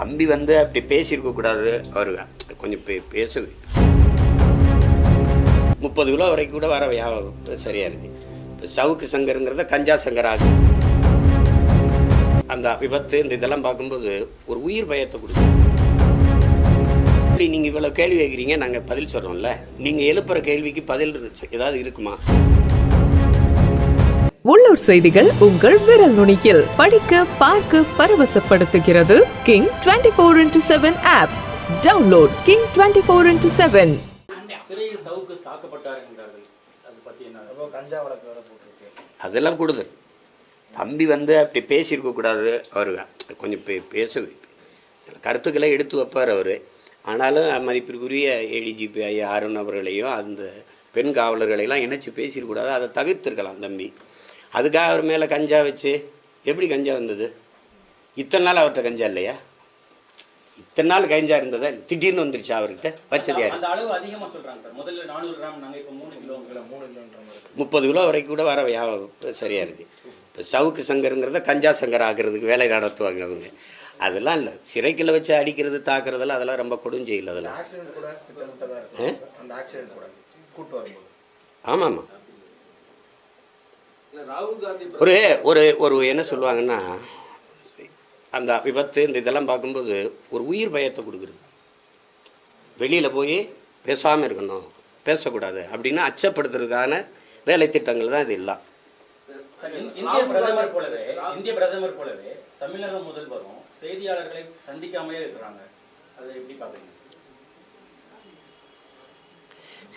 தம்பி வந்து அப்படி பேசியிருக்கக்கூடாது. அவர் கொஞ்சம் பேச 30 கிலோ வரைக்கும் கூட வர சரியாக இருக்குது. இப்போ சவுக்கு சங்கருங்கிறத கஞ்சா சங்கர் ஆகுது. அந்த விபத்து இந்த இதெல்லாம் பார்க்கும்போது ஒரு உயிர் பயத்தை கொடுக்கும். இப்படி நீங்கள் இவ்வளோ கேள்வி கேட்குறீங்க, நாங்கள் பதில் சொல்கிறோம்ல. நீங்கள் எழுப்புற கேள்விக்கு பதில் ஏதாவது இருக்குமா? உள்ளூர் செய்திகள் உங்கள் விரல் நுனியில் படிக்க பார்க்க பரவசப்படுத்துகிறது King 24x7 app. Download King 24x7. சிறையில் சவுக்கு தாக்கப்பட்டார் என்கிறார்கள். அது பத்தி என்ன? கஞ்சா வழக்கு வேற போட்டிருக்கு. அதெல்லாம் கூடுதல். தம்பி வந்து அப்படி பேசியிருக்கக்கூடாது. அவர் கொஞ்சம் பேச சில கருத்துக்களை எடுத்து வைப்பார் அவர். ஆனாலும் மதிப்பிற்குரிய ஏடிஜிபி ஐயா அருண் அவர்களையும் அந்த பெண் காவலர்களையெல்லாம் இணைச்சி பேசியிருக்கூடாது. அதை தவிர்த்திருக்கலாம் தம்பி. அதுக்காக அவர் மேலே கஞ்சா வச்சு எப்படி கஞ்சா வந்தது? இத்தனை நாள் அவர்கிட்ட கஞ்சா இல்லையா? இத்தனை நாள் கஞ்சா இருந்ததா? திடீர்னு வந்துருச்சா அவர்கிட்ட? வச்சது யார்? அந்த அளவு அதிகமாக சொல்கிறாங்க சார். முதல்ல 400 கிராம், நாங்கள் இப்போ 3 கிலோன்ற மாதிரி 30 கிலோ வரைக்கும் கூட வர சரியாக இருக்குது. இப்போ சவுக்கு சங்கருங்கிறத கஞ்சா சங்கர் ஆகிறதுக்கு வேலை நடத்துவாங்க அவங்க. அதெல்லாம் இல்லை. சிறைக்கில் வச்சு அடிக்கிறது தாக்குறதெல்லாம் அதெல்லாம் ரொம்ப கொடுஞ்செயல். அதெல்லாம் ஆமாம்மா. ஒரு ஒரு ஒரு என்ன சொல்லுவாங்கன்னா, அந்த விபத்து இந்த இதெல்லாம் பார்க்கும்போது ஒரு உயிர் பயத்தை கொடுக்குறது. வெளியில் போய் பேசாமல் இருக்கணும், பேசக்கூடாது அப்படின்னு அச்சப்படுத்துறதுக்கான வேலை திட்டங்கள் தான் இது எல்லாம். இந்திய பிரதமர் போலவே தமிழக முதல்வரும் செய்தியாளர்களை சந்திக்காமலே இருக்கிறாங்க. அதை எப்படி பார்க்குறீங்க?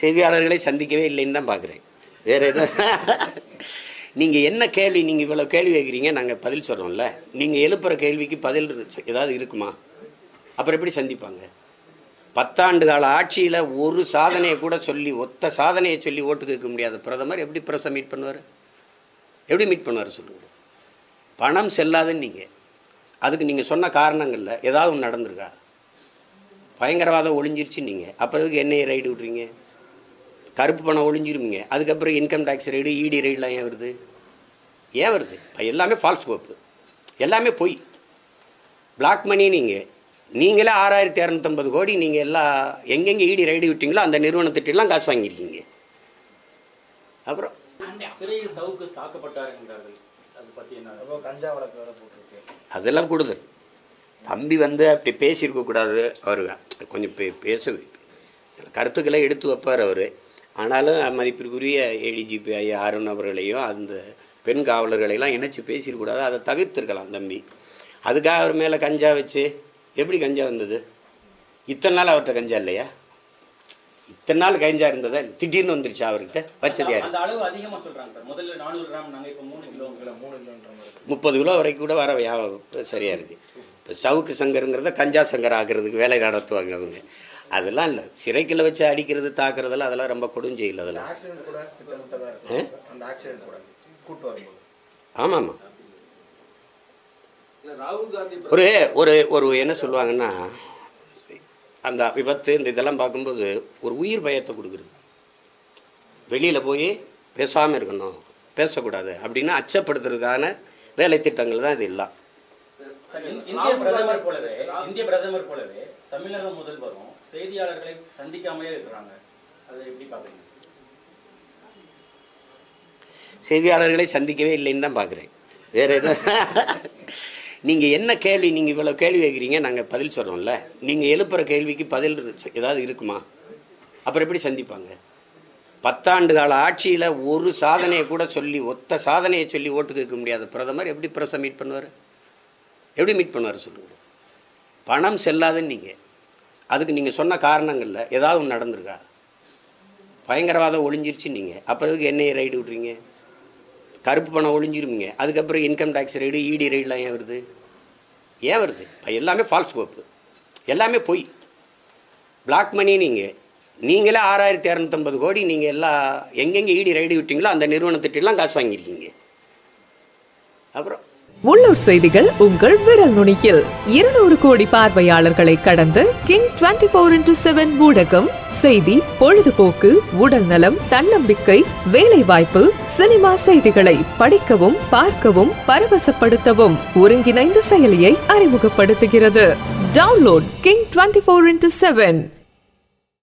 செய்தியாளர்களை சந்திக்கவே இல்லைன்னு தான் பார்க்குறேன். வேறு எதுவும் நீங்கள் என்ன கேள்வி, நீங்கள் இவ்வளோ கேள்வி கேட்குறீங்க, நாங்கள் பதில் சொல்கிறோம்ல. நீங்கள் எழுப்புற கேள்விக்கு பதில் ஏதாவது இருக்குமா? அப்புறம் எப்படி சந்திப்பாங்க? 10 ஆண்டு கால ஆட்சியில் ஒரு சாதனையை கூட சொல்லி, ஒத்த சாதனையை சொல்லி ஓட்டு கேட்க முடியாத பிரதமர் எப்படி பிரஸை மீட் பண்ணுவார்? எப்படி மீட் பண்ணுவார் சொல்லுங்கள்? பணம் செல்லாதுன்னு நீங்கள் அதுக்கு நீங்கள் சொன்ன காரணங்களில் ஏதாவது ஒன்று நடந்திருக்கா? பயங்கரவாதம் ஒழிஞ்சிருச்சு நீங்கள், அப்புறம் இதுக்கு என்ஐஏ ரைடு விட்றீங்க. கருப்பு பணம் ஒழிஞ்சிருவீங்க, அதுக்கப்புறம் இன்கம் டேக்ஸ் ரைடு, இடி ரைடெலாம் ஏன் வருது? ஏன் வருது? எல்லாமே ஃபால்ஸ் கோப்பு, எல்லாமே பொய், பிளாக் மணி. நீங்களே 6250 கோடி நீங்கள் எல்லாம் எங்கெங்கே இடி ரைடு விட்டீங்களோ அந்த நிறுவனத்திட்டெல்லாம் காசு வாங்கியிருக்கீங்க. அப்புறம் சிறையில் சவுக்கு தாக்கப்பட்டார் என்கிறார்கள். அது பற்றி என்ன? கஞ்சா வழக்கு வேற போட்டிருக்கு. அதெல்லாம் கூடுதல். தம்பி வந்து அப்படி பேசியிருக்கக்கூடாது. அவர் கொஞ்சம் பேச சில கருத்துக்களை எடுத்து வைப்பார் அவர். ஆனாலும் மதிப்பிற்குரிய ஏடிஜிபி ஐயா அருண் அவர்களையும் அந்த பெண் காவலர்களையெல்லாம் இணைச்சி பேசியிருக்கூடாது. அதை தவிர்த்திருக்கலாம் தம்பி. அதுக்காக அவர் மேலே கஞ்சா வச்சு எப்படி கஞ்சா வந்தது? இத்தனை நாள் அவர்கிட்ட கஞ்சா இல்லையா? இத்தனை நாள் கஞ்சா இருந்ததா? திடீர்னு வந்துருச்சா அவர்கிட்ட? வச்சது யார்? அந்த அளவு அதிகமாக சொல்கிறாங்க சார். முதல்ல 400 கிராம், நாங்கள் இப்போ 3 கிலோன்ற மாதிரி 30 கிலோ வரைக்கும் கூட வர சரியாக இருக்குது. இப்போ சவுக்கு சங்கருங்கிறத கஞ்சா சங்கர் ஆகிறதுக்கு வேலை நடத்துவாங்க அவங்க. அதெல்லாம் இல்லை. சிறைக்கில் வச்சு அடிக்கிறது தாக்குறதெல்லாம் அதெல்லாம் ரொம்ப கொடுஞ்செயல். அதெல்லாம் ஆமாம்மா. ஒரு ஒரு ஒரு என்ன சொல்லுவாங்கன்னா, அந்த விபத்து இந்த இதெல்லாம் பார்க்கும்போது ஒரு உயிர் பயத்தை கொடுக்குறது. வெளியில் போய் பேசாமல் இருக்கணும், பேசக்கூடாது அப்படின்னு அச்சப்படுத்துறதுக்கான வேலை திட்டங்கள் தான் இது எல்லாம். இந்திய பிரதமர் போலவே தமிழக முதல்வரும் செய்தியாளர்களை சந்திக்காமலே இருக்கிறாங்க. அதை எப்படி பார்க்குறீங்க? செய்தியாளர்களை சந்திக்கவே இல்லைன்னு தான் பார்க்குறேன். வேறு எதுவும் நீங்கள் என்ன கேள்வி, நீங்கள் இவ்வளோ கேள்வி கேட்குறீங்க, நாங்கள் பதில் சொல்கிறோம்ல. நீங்கள் எழுப்புற கேள்விக்கு பதில் ஏதாவது இருக்குமா? அப்புறம் எப்படி சந்திப்பாங்க? 10 ஆண்டு கால ஆட்சியில் ஒரு சாதனையை கூட சொல்லி, ஒத்த சாதனையை சொல்லி ஓட்டு கேட்க முடியாத பிரதமர் எப்படி பிரஸை மீட் பண்ணுவார்? எப்படி மீட் பண்ணுவார் சொல்லுங்கள்? பணம் செல்லாதுன்னு நீங்கள் அதுக்கு நீங்கள் சொன்ன காரணங்களில் ஏதாவது ஒன்று நடந்திருக்கா? பயங்கரவாதம் ஒழிஞ்சிருச்சு நீங்கள், அப்புறம் இதுக்கு என்ஐஏ ரைடு விட்றீங்க. கருப்பு பணம் ஒழிஞ்சிருவீங்க, அதுக்கப்புறம் இன்கம் டேக்ஸ் ரைடு, இடி ரைடெலாம் ஏன் வருது? ஏன் வருது? எல்லாமே ஃபால்ஸ் கோப்பு, எல்லாமே பொய், பிளாக் மணி. நீங்களே 6250 கோடி நீங்கள் எல்லாம் எங்கெங்கே இடி ரைடு விட்டீங்களோ அந்த நிறுவனத்திட்டெல்லாம் காசு வாங்கியிருக்கீங்க. அப்புறம் உள்ளூர் செய்திகள் உங்கள் விரல் நுனியில் 200 கோடி பார்வையாளர்களை கடந்து கிங் 24x7 ஊடகம். செய்தி, பொழுதுபோக்கு, உடல் நலம், தன்னம்பிக்கை, வேலை வாய்ப்பு, சினிமா செய்திகளை படிக்கவும் பார்க்கவும் பரவசப்படுத்தவும் ஒருங்கிணைந்த செயலியை அறிமுகப்படுத்துகிறது. Download King 24/7.